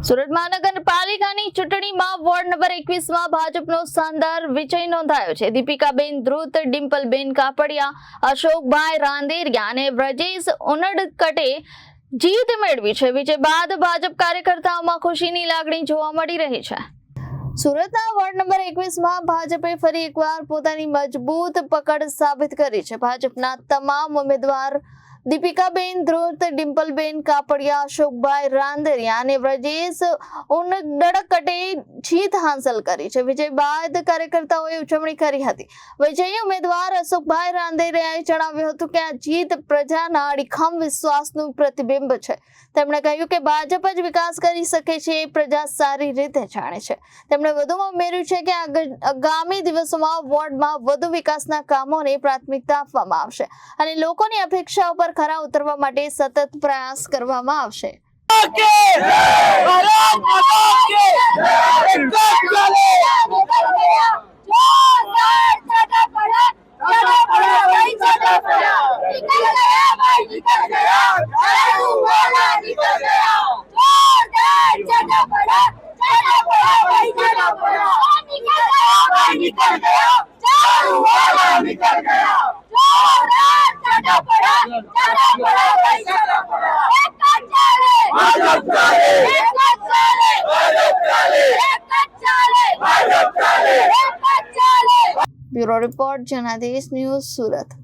સુરત મહાનગરપાલિકાની ચૂંટણીમાં ward number 21માં ભાજપનો શાનદાર વિજય નોંધાયો છે। દીપિકાબેન ધ્રુત, ડિમ્પલબેન કાપડિયા, અશોકભાઈ રાંદેરિયા અને વ્રજેશ ઉનડકટે જીત મેળવી છે। વિજય બાદ ભાજપ કાર્યકર્તાઓમાં ખુશીની લાગણી જોવા મળી રહી છે। સુરતના વોર્ડ નંબર 21માં ભાજપે ફરી એકવાર પોતાની મજબૂત પકડ સાબિત કરી છે। ભાજપના તમામ ઉમેદવાર દીપિકાબેન ધ્રુત, ડિમ્પલબેન કાપડિયા, અશોકભાઈ રાંદેરિયા અને વ્રજેશ ઉનડકટે જીત હાંસલ કરી છે। વિજય બાદ કાર્યકર્તાઓએ ઉજવણી કરી હતી। વિજયી ઉમેદવાર અશોકભાઈ રાંદેરિયાએ જણાવ્યું હતું કે આ જીત પ્રજાના અડીખમ વિશ્વાસનું પ્રતિબિંબ છે। તેમણે કહ્યું કે ભાજપ જ વિકાસ કરી શકે છે એ પ્રજા સારી રીતે જાણે છે। તેમણે વધુમાં ઉમેર્યું છે કે આગામી દિવસોમાં વોર્ડમાં વધુ વિકાસના કામોને પ્રાથમિકતા આપવામાં આવશે અને લોકોની અપેક્ષાઓ પર ખરા ઉતરવા માટે સતત પ્રયાસ કરવામાં આવશે। ब्यूरो रिपोर्ट जनादेश न्यूज सूरत।